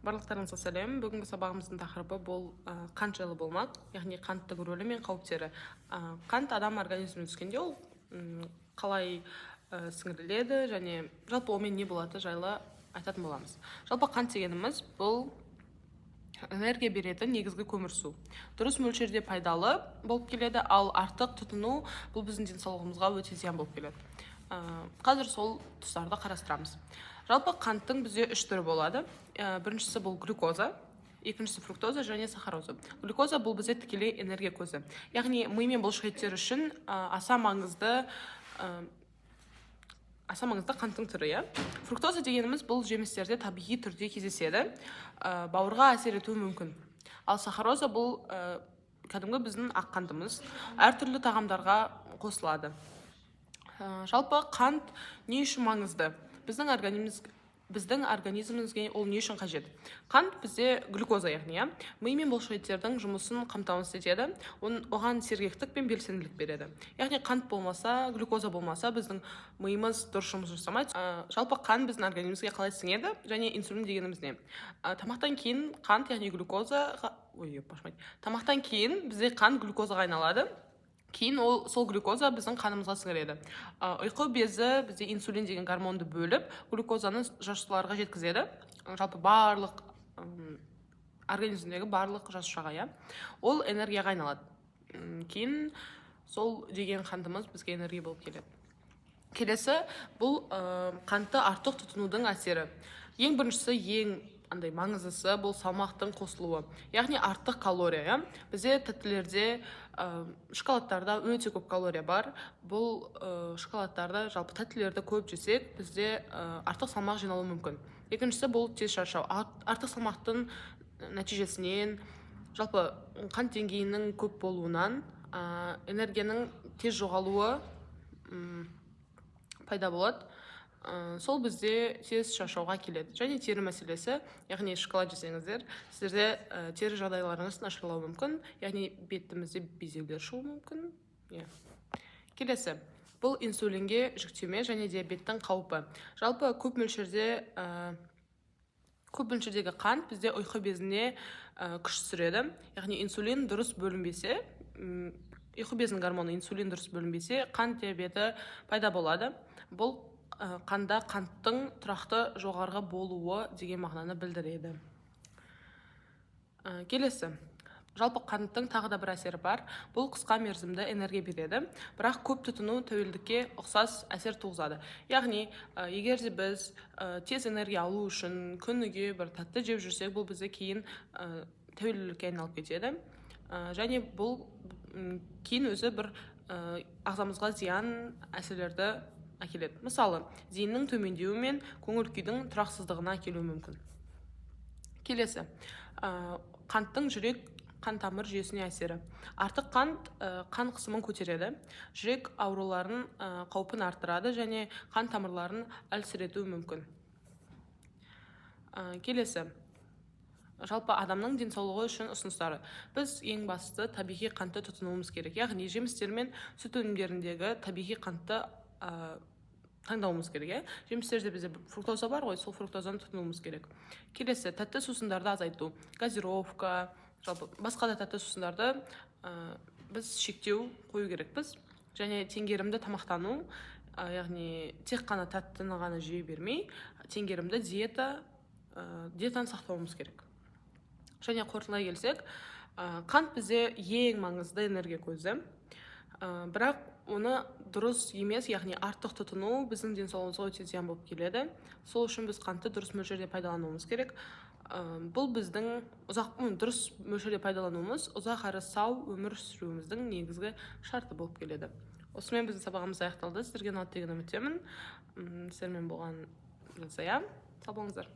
Барлықтарыңызға сәлем. Бүгінгі сабағымыздың тақырыбы бұл қант жайлы болмақ, яғни қанттың рөлі мен қауіптері. Қант адам организміне түскенде ол қалай сіңіріледі және жалпы онымен не болады жайлы айтатын боламыз. Жалпы қант дегеніміз бұл энергия беретін негізгі көмірсу. Дұрыс мөлшерде пайдалы болып келеді, ал артық тұтыну бұл біздің денсаулығымызға өте зиян болып келеді. Қазір сол тұстарды қарастырамыз. Жалпы қанттың бізде үш түрі болады. Біріншісі бұл глюкоза, екіншісі фруктоза және сахароза. Глюкоза бұл бізде тікелей энергия көзі. Яғни ми мен бұлшықеттер үшін аса маңызды қанттың түрі. Фруктоза дегеніміз бұл жемістерде табиғи түрде кездеседі, бауырға әсер етуі мүмкін. Ал сахароза бұл кәдімгі біздің ақ қантымыз, әртүрлі тағамдарға қосылады. Жалпы қант не үшін маңызды? Біздің организмімізге ол не үшін қажет? Қант бізде глюкоза, яғни ми мен бұлшықеттердің жұмысын қамтамасыз етеді, оған сергектік пен белсенділік береді. Яғни қант болмаса, глюкоза болмаса, біздің миымыз дұрыс жұмыс жасамайды. Жалпы қант біздің организмімізге қалай сіңеді және инсулин дегеніміз не? Тамақтан кейін қант, яғни тамақтан кейін бізде қант глюкозаға айналады. Кейін сол глюкоза біздің қанымызға сіңіреді. Ұйқы безі бізде инсулин деген гормонды бөліп, глюкозаны жасушаларға жеткізеді. Жалпы барлық организмдегі барлық жасушаға, ол энергияға айналады. Кейін сол деген қантымыз бізге энергия болып келеді. Келесі бұл қантты артық тұтынудың әсері. Ең біріншісі, маңыздысы бұл салмақтың қосылуы. Яғни артық калория. Бізде тәттілерде, шоколадтарда өте көп калория бар. Бұл шоколадтарды, жалпы тәттілерді көп жесек, бізде артық салмақ жиналуы мүмкін. Екіншісі бұл тез шаршау. Артық салмақтың нәтижесінен, жалпы қант деңгейінің көп болуынан энергияның тез жоғалуы пайда болады. Сол бізде тез шаршауға келеді. Және тері мәселесі, яғни шоколад жесеңіздер, сіздерде тері жағдайларыңыз нашарлауы мүмкін, яғни бетімізде безеулер шығуы мүмкін. Келесі, бұл инсулинге жүктеме және диабеттің қаупі. Жалпы көп мөлшердегі қант бізде ұйқы безіне күш түсіреді. Яғни инсулин дұрыс бөлінбесе, ұйқы безінің гормоны инсулин дұрыс бөлінбесе, қант диабеті пайда болады. Бұл қанда қанттың тұрақты жоғарғы болуы деген мағынаны білдіреді. Келесі, жалпы қанттың тағы да бір әсері бар. Бұл қысқа мерзімді энергия береді, бірақ көп тұтыну тәуелділікке ұқсас әсер туғызады. Яғни, егер де біз тез энергия алу үшін күніге бір тәтті жеп жүрсек, бұл бізде кейін тәуелділікке айналып кетеді. Және бұл кейін өзі бір ағзамызға зиян әсерлерді әкеледі. Мысалы, зейіннің төмендеуі мен көңіл күйдің тұрақсыздығына әкелуі мүмкін. Келесі, қанттың жүрек қан тамыр жүйесіне әсері. Артық қант қан қысымын көтереді, жүрек ауруларын қаупін арттырады және қан тамырларын әлсіретуі мүмкін. Келесі, жалпы адамның денсаулығы үшін ұсыныстары. Біз ең басты табиғи қантты тұтынуымыз керек. Яғни жемістер мен сүт өнімдеріндегі табиғи қантты таңдауымыз керек. Жемістерде бізде фруктоза бар ғой, сол фруктозаны тұтынуымыз керек. Келесі, тәтті сусындарды азайту, газировка, жалпы басқа да тәтті сусындарды біз шектеу қою керекпіз. Және теңгерімді тамақтану, яғни тек қана тәттіні ғана жей бермей, теңгерімді диетаны сақтауымыз керек. Және қорытындылай келсек, қант бізде ең маңызды энергия көзі. Бірақ оны дұрыс емес, яғни артық тұтыну біздің денсаулығымызға өте зиян болып келеді. Сол үшін біз қантты дұрыс мөлшерде пайдалануымыз керек. Бұл біздің дұрыс мөлшерде пайдалануымыз ұзақ әрі сау өмір сүруіміздің негізгі шарты болып келеді. Осымен біздің сабағымыз аяқталды. Сіздерге ұнады деген үміттемін. Сіздермен болған сау болыңыздар.